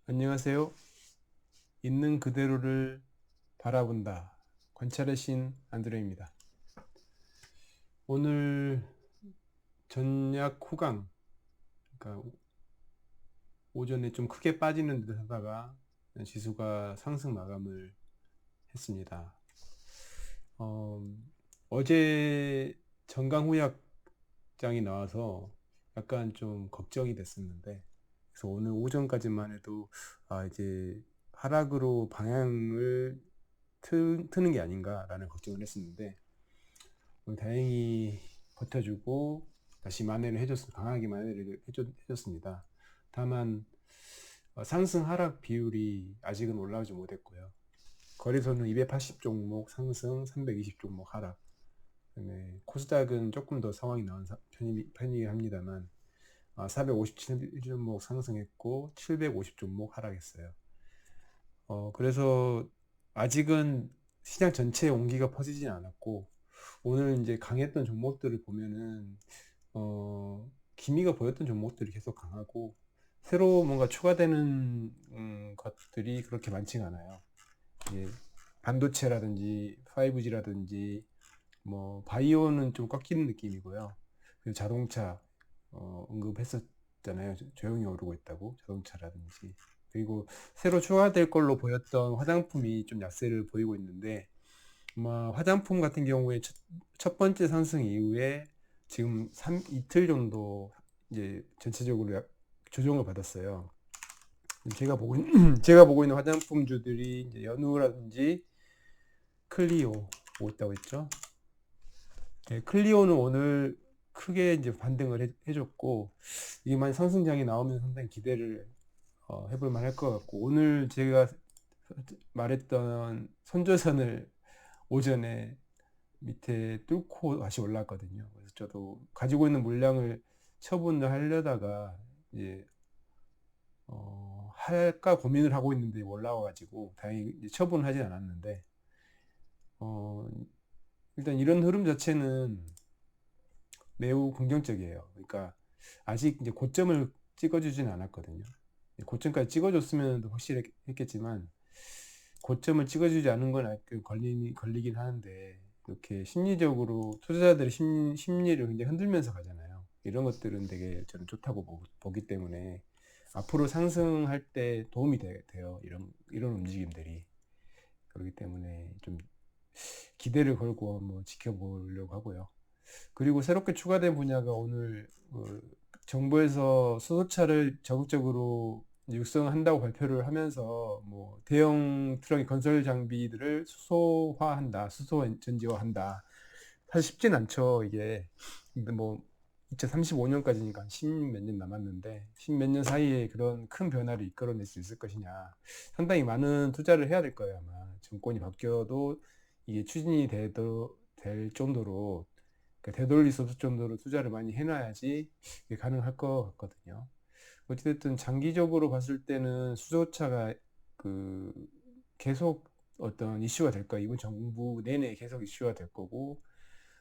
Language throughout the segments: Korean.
안녕하세요. 있는 그대로를 바라본다. 관찰의 신 안드레입니다. 오늘 전략 후강, 그러니까 오전에 좀 크게 빠지는 듯 하다가 지수가 상승 마감을 했습니다. 어제 정강후약장이 나와서 약간 좀 걱정이 됐었는데, 그래서 오늘 오전까지만 해도 이제 하락으로 방향을 트는 게 아닌가라는 걱정을 했었는데, 오늘 다행히 버텨주고 다시 만회를 강하게 만회를 해줬습니다. 다만 상승 하락 비율이 아직은 올라오지 못했고요. 거래소는 280 종목 상승, 320 종목 하락. 그다음에 코스닥은 조금 더 상황이 나은 편이긴 합니다만 457 종목 상승했고 750 종목 하락했어요. 그래서 아직은 시장 전체에 온기가 퍼지진 않았고, 오늘 이제 강했던 종목들을 보면은 기미가 보였던 종목들이 계속 강하고, 새로 뭔가 추가되는 것들이 그렇게 많지가 않아요. 이제 반도체라든지 5G라든지 뭐 바이오는 좀 꺾이는 느낌이고요. 그리고 자동차 언급했었잖아요. 조용히 오르고 있다고, 자동차라든지. 그리고 새로 추가될 걸로 보였던 화장품이 좀 약세를 보이고 있는데, 아마 화장품 같은 경우에 첫 번째 상승 이후에 지금 이틀 정도 이제 전체적으로 조정을 받았어요. 제가 보고 있는 화장품주들이 이제 연우라든지 클리오 뭐 있다고 했죠. 네, 클리오는 오늘 크게 이제 반등을 해줬고, 이게 만약 상승장이 나오면 상당히 기대를 해볼 만할 것 같고, 오늘 제가 말했던 선조선을 오전에 밑에 뚫고 다시 올랐거든요. 그래서 저도 가지고 있는 물량을 처분을 하려다가 이제 할까 고민을 하고 있는데 올라와가지고 다행히 이제 처분을 하진 않았는데, 어, 일단 이런 흐름 자체는 매우 긍정적이에요. 그러니까 아직 이제 고점을 찍어주진 않았거든요. 고점까지 찍어줬으면 확실했겠지만 고점을 찍어주지 않은 건 걸리긴 하는데, 이렇게 심리적으로 투자자들의 심리를 굉장히 흔들면서 가잖아요. 이런 것들은 되게 저는 좋다고 보기 때문에 앞으로 상승할 때 도움이 돼요. 이런 움직임들이. 그렇기 때문에 좀 기대를 걸고 한번 지켜보려고 하고요. 그리고 새롭게 추가된 분야가 오늘 정부에서 수소차를 적극적으로 육성한다고 발표를 하면서, 뭐 대형 트럭의 건설 장비들을 수소화한다, 수소 전지화한다. 사실 쉽진 않죠, 이게. 근데 뭐 2035년까지니까 십몇 년 남았는데, 십몇 년 사이에 그런 큰 변화를 이끌어낼 수 있을 것이냐. 상당히 많은 투자를 해야 될 거예요, 아마. 정권이 바뀌어도 이게 추진이 될 정도로, 그러니까 되돌릴 수 없을 정도로 투자를 많이 해놔야지 이게 가능할 것 같거든요. 어찌됐든 장기적으로 봤을 때는 수소차가 그 계속 어떤 이슈가 될 거야. 이번 정부 내내 계속 이슈가 될 거고,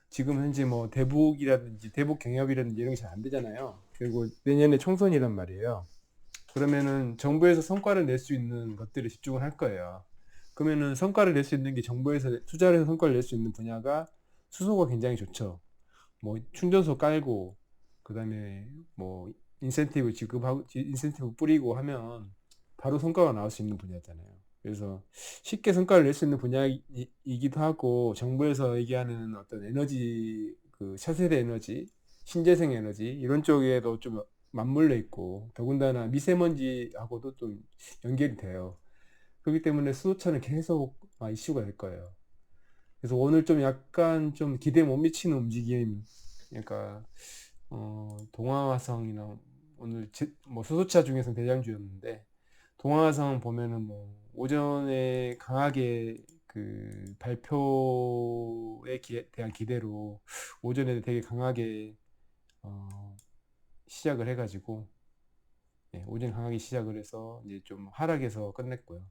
지금 현재 뭐 대북이라든지 대북 경협이라든지 이런 게 잘 안 되잖아요. 그리고 내년에 총선이란 말이에요. 그러면은 정부에서 성과를 낼 수 있는 것들에 집중을 할 거예요. 그러면은 성과를 낼 수 있는 게, 정부에서 투자를 해서 성과를 낼 수 있는 분야가 수소가 굉장히 좋죠. 뭐 충전소 깔고, 그다음에 뭐 인센티브 뿌리고 하면 바로 성과가 나올 수 있는 분야잖아요. 그래서 쉽게 성과를 낼 수 있는 분야이기도 하고, 정부에서 얘기하는 어떤 에너지, 그 차세대 에너지, 신재생 에너지 이런 쪽에도 좀 맞물려 있고, 더군다나 미세먼지하고도 좀 연결이 돼요. 그렇기 때문에 수소차는 계속 이슈가 될 거예요. 그래서 오늘 좀 약간 좀 기대에 못 미치는 움직임, 그러니까 동아화성이나 오늘 뭐 수소차 중에서 대장주였는데, 동아화성 보면은 뭐 오전에 강하게 그 발표에 대한 기대로 오전에 되게 강하게 어, 시작을 해가지고, 네, 오전 강하게 시작을 해서 이제 좀 하락해서 끝냈고요.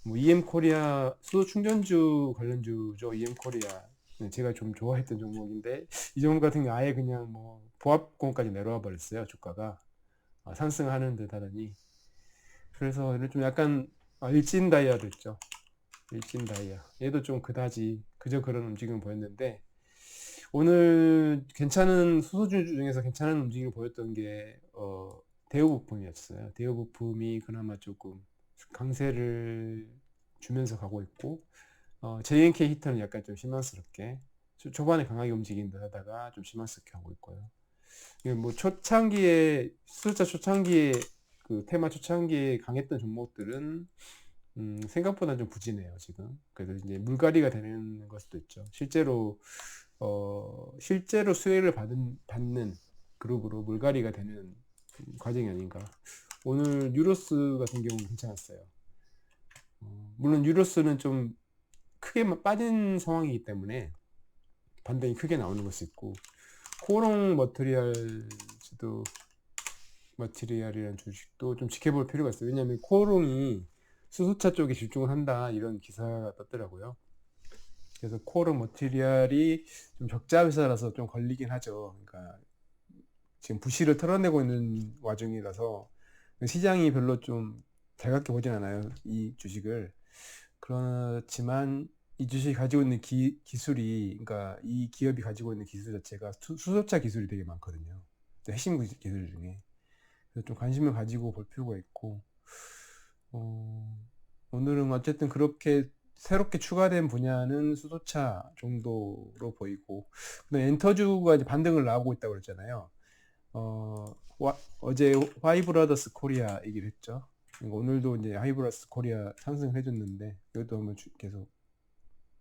뭐 EM 코리아 수소 충전주 관련주죠. EM 코리아, 네, 제가 좀 좋아했던 종목인데, 이 종목 같은 경우 아예 그냥 뭐 보합권까지 내려와 버렸어요. 주가가 상승하는 듯 하더니. 그래서 좀 약간 일진 다이아도 있죠. 일진 다이아. 얘도 좀 그다지 그저 그런 움직임을 보였는데 오늘 괜찮은 수소주 중에서 괜찮은 움직임을 보였던 게 대우 부품이었어요. 대우 부품이 그나마 조금 강세를 주면서 가고 있고 JNK 히터는 약간 좀 실망스럽게 초반에 강하게 움직인 듯 하다가 좀 실망스럽게 하고 있고요. 이게 뭐 초창기에 수요자 초창기에 그 테마 초창기에 강했던 종목들은 생각보다 좀 부진해요 지금. 그래서 이제 물갈이가 되는 걸 수도 있죠. 실제로 수혜를 받는 그룹으로 물갈이가 되는 과정이 아닌가. 오늘 유로스 같은 경우는 괜찮았어요. 물론 유로스는 좀 크게 빠진 상황이기 때문에 반등이 크게 나오는 것이 있고 코오롱 머티리얼이라는 주식도 좀 지켜볼 필요가 있어요. 왜냐하면 코오롱이 수소차 쪽에 집중을 한다 이런 기사가 떴더라고요. 그래서 코오롱 머티리얼이 좀 적자 회사라서 좀 걸리긴 하죠. 그러니까 지금 부실을 털어내고 있는 와중이라서 시장이 별로 좀 달갑게 보진 않아요. 이 주식을. 그렇지만 이 주식이 가지고 있는 기술이, 그러니까 이 기업이 가지고 있는 기술 자체가 수소차 기술이 되게 많거든요. 핵심 기술 중에. 그래서 좀 관심을 가지고 볼 필요가 있고, 오늘은 어쨌든 그렇게 새롭게 추가된 분야는 수소차 정도로 보이고, 근데 엔터주가 이제 반등을 나오고 있다고 그랬잖아요. 어제 하이브라더스 코리아 얘기를 했죠. 그러니까 오늘도 이제 하이브라더스 코리아 상승을 해줬는데 이것도 한번 계속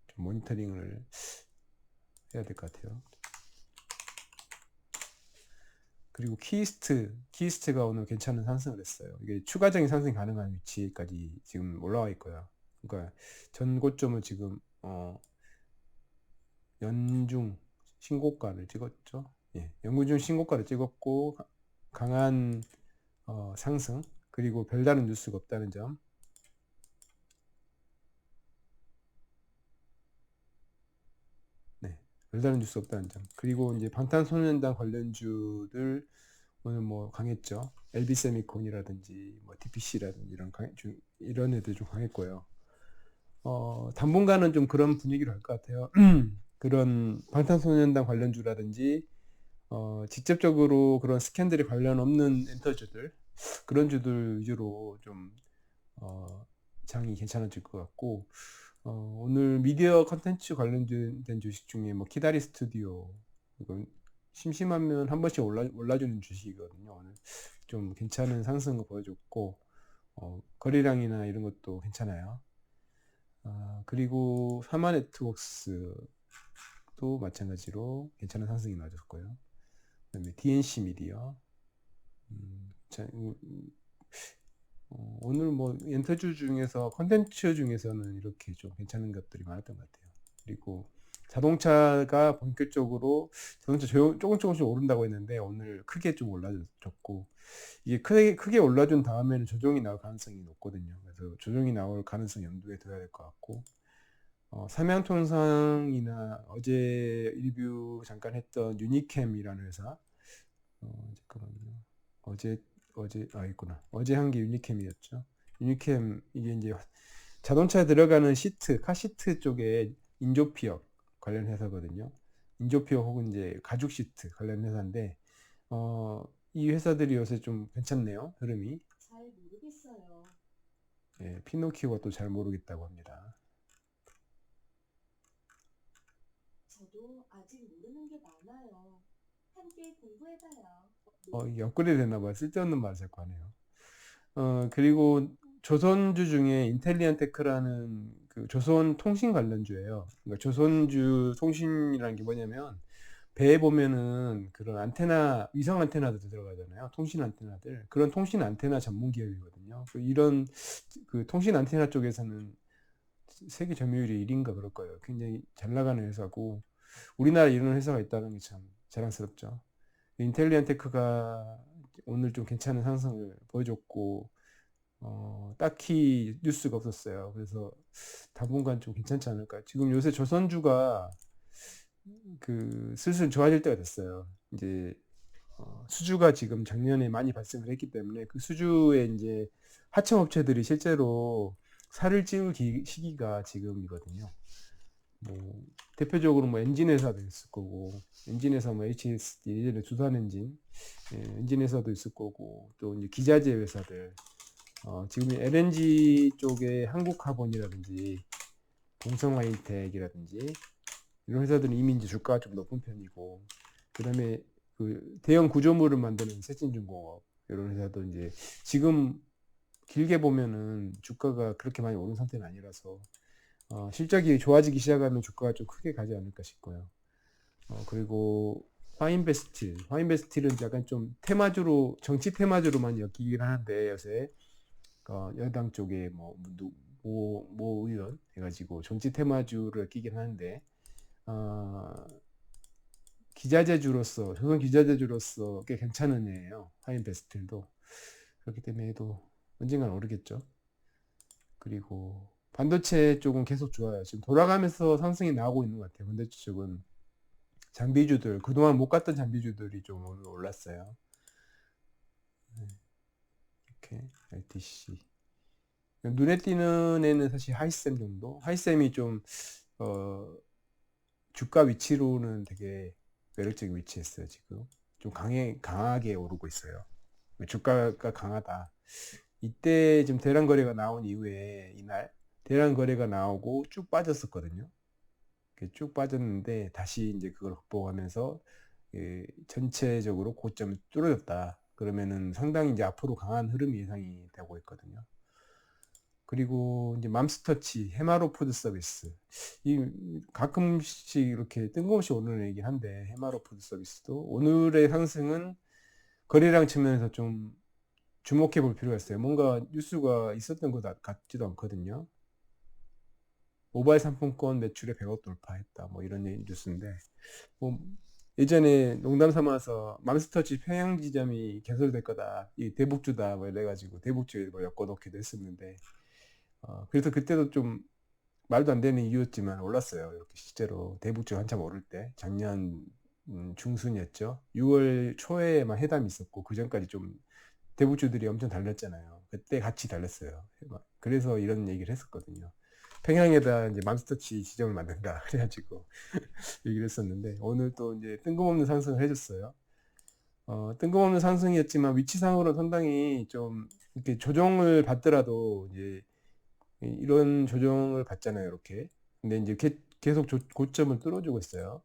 좀 모니터링을 해야 될 것 같아요. 그리고 키스트가 오늘 괜찮은 상승을 했어요. 이게 추가적인 상승이 가능한 위치까지 지금 올라와 있고요. 그러니까 전 고점을 지금 연중 신고가를 찍었죠. 예, 연중 신고가를 찍었고 강한 상승, 그리고 별다른 뉴스가 없다는 점. 네, 별다른 뉴스 없다는 점. 그리고 이제 방탄소년단 관련주들 오늘 뭐 강했죠. LB세미콘이라든지 뭐 TPC라든지 이런 애들 좀 강했고요. 당분간은 좀 그런 분위기로 할 것 같아요. 그런 방탄소년단 관련주라든지 직접적으로 그런 스캔들이 관련 없는 엔터주들, 그런 주들 위주로 좀 장이 괜찮아질 것 같고, 오늘 미디어 컨텐츠 관련된 주식 중에 뭐 키다리 스튜디오, 이건 심심하면 한 번씩 올라주는 주식이거든요. 오늘 좀 괜찮은 상승을 보여줬고, 거래량이나 이런 것도 괜찮아요. 그리고 사마 네트워크스도 마찬가지로 괜찮은 상승이 나왔고요. 그다음에 DNC 미디어, 오늘 뭐 엔터주 중에서 컨텐츠 중에서는 이렇게 좀 괜찮은 것들이 많았던 것 같아요. 그리고 자동차가 본격적으로 자동차 조금씩 오른다고 했는데 오늘 크게 좀 올라줬고, 이게 크게 올라준 다음에는 조정이 나올 가능성이 높거든요. 그래서 조정이 나올 가능성 염두에 둬야 될 것 같고, 삼양통상이나 어제 리뷰 잠깐 했던 유니캠이라는 회사, 잠깐만요. 있구나. 어제 한 게 유니캠이었죠. 유니캠, 이게 이제 자동차에 들어가는 카 시트 쪽에 인조피혁 관련 회사거든요. 인조피혁 혹은 이제 가죽 시트 관련 회사인데, 이 회사들이 요새 좀 괜찮네요. 흐름이. 잘 모르겠어요. 예, 피노키오가 또 잘 모르겠다고 합니다. 저도 아직 모르는 게 많아요. 함께 공부해봐요. 이게 업그레이드 됐나봐요. 쓸데없는 말을 자꾸 하네요. 그리고 조선주 중에 인텔리안테크라는 그 조선 통신 관련주예요. 그러니까 조선주 통신이라는 게 뭐냐면 배에 보면은 그런 안테나, 위성 안테나도 들어가잖아요. 통신 안테나들. 그런 통신 안테나 전문 기업이거든요. 이런 그 통신 안테나 쪽에서는 세계 점유율이 1인가 그럴 거예요. 굉장히 잘 나가는 회사고 우리나라에 이런 회사가 있다는 게 참 자랑스럽죠. 인텔리안테크가 오늘 좀 괜찮은 상승을 보여줬고, 딱히 뉴스가 없었어요. 그래서 당분간 좀 괜찮지 않을까. 지금 요새 조선주가 그 슬슬 좋아질 때가 됐어요. 이제 수주가 지금 작년에 많이 발생을 했기 때문에 그 수주에 이제 하청업체들이 실제로 살을 찌울 시기가 지금이거든요. 뭐 대표적으로 뭐 엔진 회사도 있을 거고, 엔진 회사 뭐 HS 예전에 두산 엔진, 엔진 회사도 있을 거고, 또 이제 기자재 회사들, 지금 LNG 쪽에 한국카본이라든지 동성하이텍이라든지 이런 회사들은 이미 이제 주가가 좀 높은 편이고, 그다음에 그 대형 구조물을 만드는 세진중공업 이런 회사도 이제 지금 길게 보면은 주가가 그렇게 많이 오른 상태는 아니라서 실적이 좋아지기 시작하면 주가가 좀 크게 가지 않을까 싶고요. 그리고 화인베스틸은 약간 좀 테마주로, 정치 테마주로만 엮이긴 하는데 요새 여당 쪽에 모 의원 해가지고 정치 테마주를 엮이긴 하는데 기자재주로서, 조선 기자재주로서 꽤 괜찮은 애예요. 화인베스틸도. 그렇기 때문에 또 언젠간 오르겠죠. 그리고 반도체 쪽은 계속 좋아요. 지금 돌아가면서 상승이 나오고 있는 것 같아요. 반도체 쪽은 장비주들, 그동안 못 갔던 장비주들이 좀 오늘 올랐어요. 이렇게 LTC. 눈에 띄는 애는 사실 하이셈 정도. 하이셈이 좀 주가 위치로는 되게 매력적인 위치에 있어요. 지금 좀 강하게 오르고 있어요. 주가가 강하다. 이때 지금 대량 거래가 나온 이후에 이날 대량 거래가 나오고 쭉 빠졌었거든요. 쭉 빠졌는데 다시 이제 그걸 극복하면서 전체적으로 고점을 뚫어졌다. 그러면은 상당히 이제 앞으로 강한 흐름이 예상이 되고 있거든요. 그리고 이제 맘스터치, 해마로 푸드 서비스. 이 가끔씩 이렇게 뜬금없이 오르는 얘기 한데, 해마로 푸드 서비스도 오늘의 상승은 거래량 측면에서 좀 주목해 볼 필요가 있어요. 뭔가 뉴스가 있었던 것 같지도 않거든요. 모바일 상품권 매출에 100억 돌파했다. 뭐 이런 뉴스인데, 뭐 예전에 농담 삼아서 맘스터치 평양 지점이 개설될 거다. 이 대북주다. 뭐 이래가지고 대북주에 뭐 엮어놓기도 했었는데, 그래서 그때도 좀 말도 안 되는 이유였지만 올랐어요. 이렇게 실제로 대북주 한참 오를 때 작년 중순이었죠. 6월 초에만 회담이 있었고 그 전까지 좀 대북주들이 엄청 달렸잖아요. 그때 같이 달렸어요. 그래서 이런 얘기를 했었거든요. 평양에다 이제 맘스터치 지점을 만든다. 그래가지고 얘기를 했었는데 오늘 또 이제 뜬금없는 상승을 해줬어요. 뜬금없는 상승이었지만 위치상으로 상당히 좀 이렇게 조정을 받더라도 이제 이런 조정을 받잖아요, 이렇게. 근데 이제 계속 고점을 뚫어주고 있어요.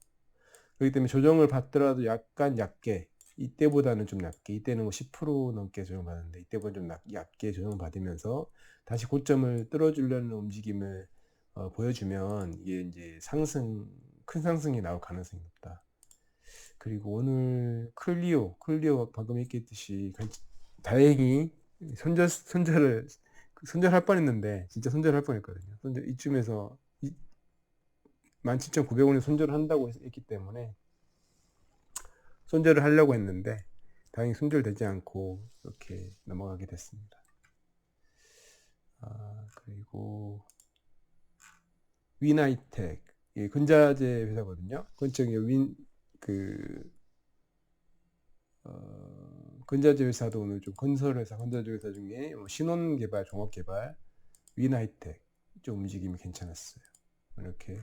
그렇기 때문에 조정을 받더라도 약간 얕게, 이때보다는 좀 얕게, 이때는 뭐 10% 넘게 조정받는데 이때보다 좀 얕게 조정을 받으면서 다시 고점을 뚫어주려는 움직임을 보여주면 이게 이제 큰 상승이 나올 가능성이 높다. 그리고 오늘 클리오 방금 얘기했듯이 다행히 손절할 뻔했는데 진짜 손절할 뻔했거든요. 이쯤에서 17,900원에 손절을 한다고 했기 때문에 손절을 하려고 했는데 다행히 손절되지 않고 이렇게 넘어가게 됐습니다. 그리고 위나이텍, 근자재 회사거든요. 근자재 회사도 오늘 좀 건설회사 회사 중에 신혼개발, 종합개발, 위나이텍 좀 움직임이 괜찮았어요. 이렇게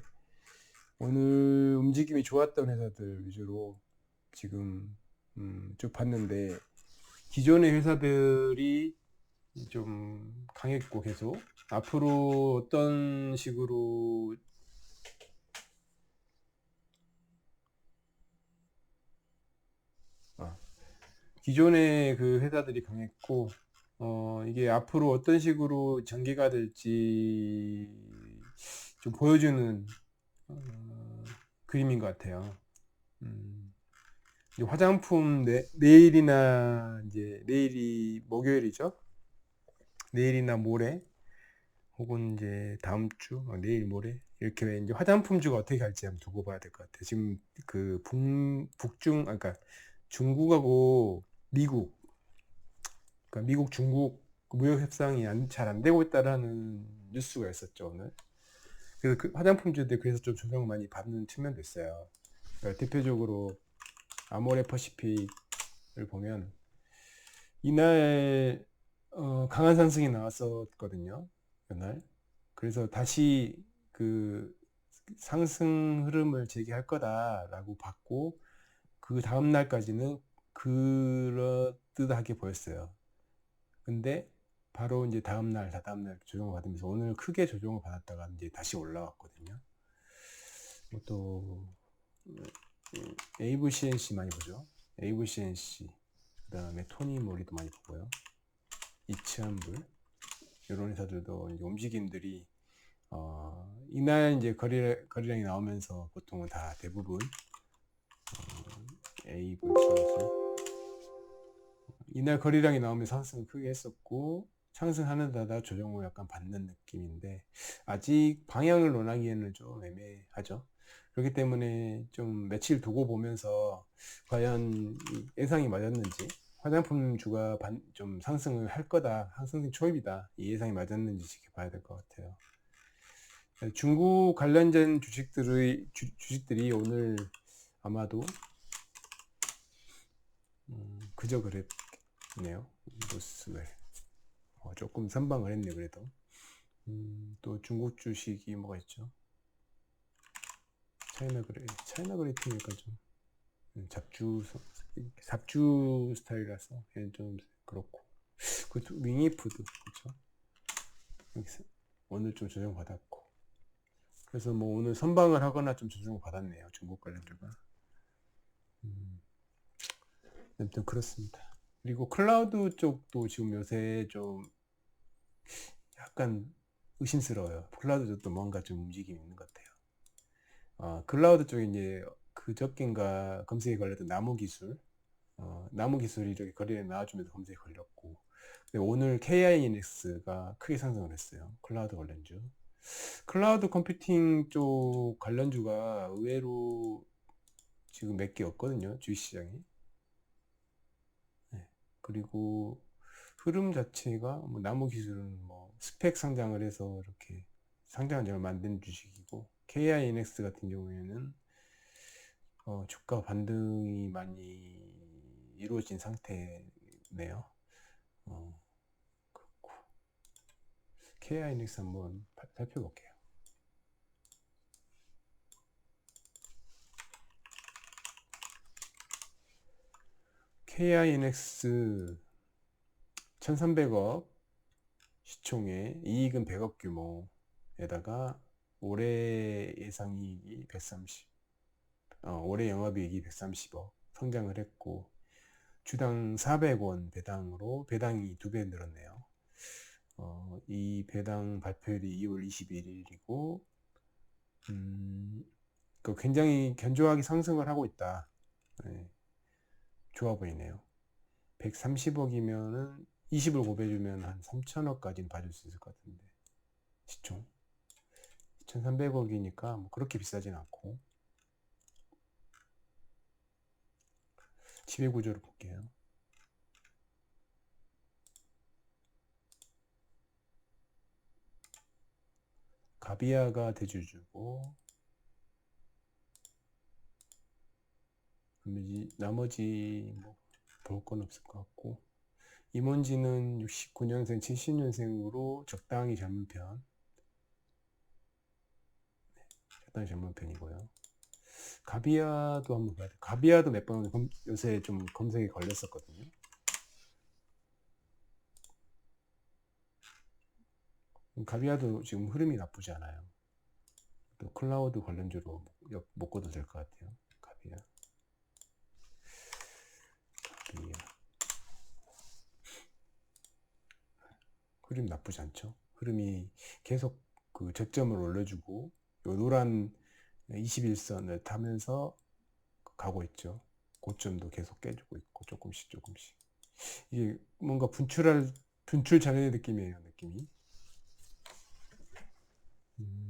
오늘 움직임이 좋았던 회사들 위주로 지금 쭉 봤는데 기존의 회사들이 좀 강했고 계속 앞으로 어떤 식으로 기존의 그 회사들이 강했고 이게 앞으로 어떤 식으로 전개가 될지 좀 보여주는 그림인 것 같아요. 이제 화장품 내일이 목요일이죠. 내일이나 모레 혹은 이제 다음 주 내일 모레 이렇게 이제 화장품주가 어떻게 갈지 한번 두고 봐야 될 것 같아요. 지금 그 그러니까 중국하고 미국, 그러니까 미국 중국 무역 협상이 잘 안 되고 있다라는 뉴스가 있었죠 오늘. 그래서 그 화장품주들 그래서 좀 조정 많이 받는 측면도 있어요. 그러니까 대표적으로 아모레 퍼시픽, 보면 이날 강한 상승이 나왔었거든요. 그날. 그래서 다시 그 상승 흐름을 재개할 거다라고 봤고 그 다음 날까지는 그렇듯하게 보였어요. 근데 바로 이제 다음 날, 다다음 날 조정을 받으면서 오늘 크게 조정을 받았다가 이제 다시 올라왔거든요. 또 AVCNC 많이 보죠. AVCNC 그다음에 토니모리도 많이 보고요. 이츠한불 이런 회사들도 이제 움직임들이 이날 이제 거래량이 나오면서 보통은 다 대부분 AVCNC 이날 거래량이 나오면 상승을 크게 했었고 상승하는 데다 조정을 약간 받는 느낌인데 아직 방향을 논하기에는 좀 애매하죠. 그렇기 때문에 좀 며칠 두고 보면서 과연 예상이 맞았는지 화장품 주가 좀 상승을 할 거다, 상승 초입이다 이 예상이 맞았는지 지켜봐야 될 것 같아요. 중국 관련된 주식들이 오늘 아마도 그저 그랬네요. 로스웰 조금 선방을 했네 그래도. 또 중국 주식이 뭐가 있죠? 차이나 그레이트니까 좀 잡주 스타일이라서 얘는 좀 그렇고 그 윙이푸드 그렇죠? 오늘 좀 조정 받았고 그래서 뭐 오늘 선방을 하거나 좀 조정 받았네요 중국 관련주가. 아무튼 그렇습니다. 그리고 클라우드 쪽도 지금 요새 좀 약간 의심스러워요. 클라우드 쪽도 뭔가 좀 움직임이 있는 것 같아요. 클라우드 쪽에 이제 그저께인가 검색에 걸렸던 나무 기술이 이렇게 거래에 나와주면서 검색에 걸렸고, 근데 오늘 KINX가 크게 상승을 했어요. 클라우드 관련주. 클라우드 컴퓨팅 쪽 관련주가 의외로 지금 몇 개 없거든요. 주식시장이. 네. 그리고 흐름 자체가 뭐 나무 기술은 뭐 스펙 상장을 해서 이렇게 상장한 지 얼마 안 된 주식이고 KINX 같은 경우에는 주가 반등이 많이 이루어진 상태네요. 그렇고 KINX 한번 살펴볼게요. KINX 1300억 시총에 이익은 100억 규모에다가 올해 예상이익이 130, 올해 영업이익이 130억 성장을 했고 주당 400원 배당으로 배당이 2배 늘었네요. 이 배당 발표일이 2월 21일이고 굉장히 견조하게 상승을 하고 있다. 네, 좋아 보이네요. 130억이면은 20을 곱해주면 한 3천억까지는 봐줄 수 있을 것 같은데 시총 2,300억이니까 뭐 그렇게 비싸진 않고 지배구조를 볼게요. 가비아가 대주주고 나머지 뭐 볼 건 없을 것 같고 임원진은 69년생 70년생으로 적당히 젊은 편이고요. 가비아도 한번 봐야 돼. 가비아도 몇 번 요새 좀 검색에 걸렸었거든요. 가비아도 지금 흐름이 나쁘지 않아요. 또 클라우드 관련주로 묶어도 될 것 같아요. 가비아. 흐름 나쁘지 않죠. 흐름이 계속 그 저점을 올려주고 요 노란 21선을 타면서 가고 있죠. 고점도 계속 깨주고 있고 조금씩 이게 뭔가 분출 장애 느낌이에요. 느낌이.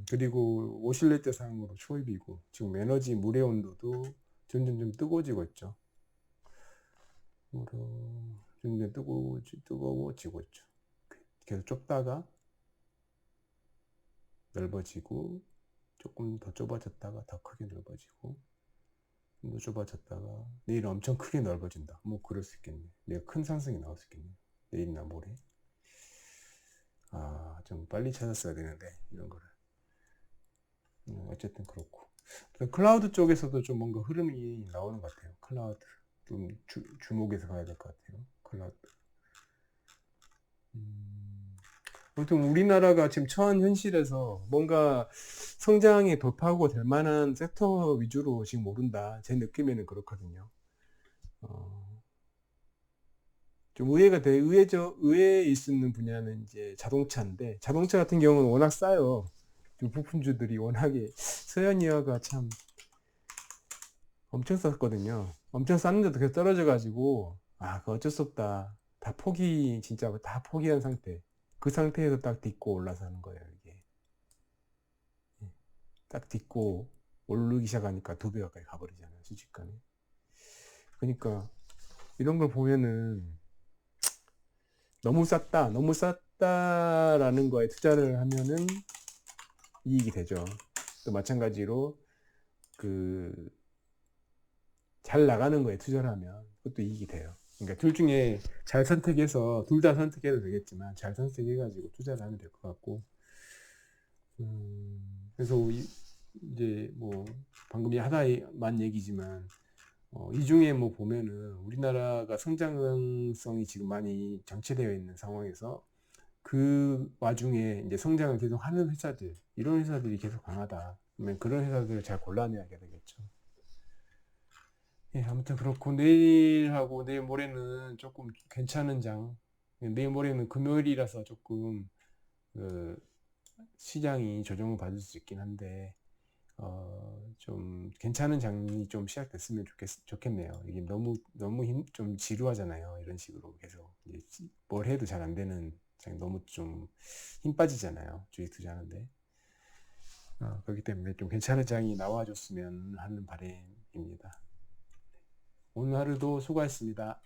그리고 오실레이터 상으로 초입이고 지금 에너지 물의 온도도 점점 뜨거워지고 있죠. 점점 뜨거워지고 있죠. 계속 좁다가 넓어지고 조금 더 좁아졌다가 더 크게 넓어지고 좀 더 좁아졌다가 내일은 엄청 크게 넓어진다. 뭐 그럴 수 있겠네. 내일 큰 상승이 나올 수 있겠네. 내일이나 모레. 좀 빨리 찾았어야 되는데 이런 거를. 어쨌든 그렇고. 클라우드 쪽에서도 좀 뭔가 흐름이 나오는 것 같아요. 클라우드 좀 주목해서 가야 될 것 같아요. 클라우드. 아무튼 우리나라가 지금 처한 현실에서 뭔가 성장에 돌파하고 될 만한 섹터 위주로 지금 오른다. 제 느낌에는 그렇거든요. 좀 의외에 있는 분야는 이제 자동차인데, 자동차 같은 경우는 워낙 싸요. 좀 부품주들이 워낙에 서양이어가 참 엄청 쌌거든요. 엄청 쌌는데도 계속 떨어져가지고, 그거 어쩔 수 없다. 진짜 다 포기한 상태. 그 상태에서 딱 딛고 올라서 하는 거예요, 이게. 딱 딛고 오르기 시작하니까 2배 가까이 가버리잖아요, 순식간에. 그러니까 이런 걸 보면은 너무 쌌다라는 거에 투자를 하면은 이익이 되죠. 또 마찬가지로 잘 나가는 거에 투자를 하면 그것도 이익이 돼요. 그러니까 둘 중에 잘 선택해서 둘 다 선택해도 되겠지만 잘 선택해가지고 투자를 하면 될 것 같고. 그래서 이제 뭐 방금 하다만 얘기지만 이 중에 뭐 보면은 우리나라가 성장성이 지금 많이 정체되어 있는 상황에서 그 와중에 이제 성장을 계속 하는 회사들, 이런 회사들이 계속 강하다. 그러면 그런 회사들을 잘 골라내야 되겠죠. 예, 아무튼 그렇고 내일하고 내일 모레는 조금 괜찮은 장. 내일 모레는 금요일이라서 조금 그 시장이 조정을 받을 수 있긴 한데 좀 괜찮은 장이 좀 시작됐으면 좋겠네요. 이게 너무 좀 지루하잖아요. 이런 식으로 계속 뭘 해도 잘 안 되는 장, 너무 좀 힘 빠지잖아요. 주식 투자하는데. 그렇기 때문에 좀 괜찮은 장이 나와줬으면 하는 바람입니다. 오늘 하루도 수고하셨습니다.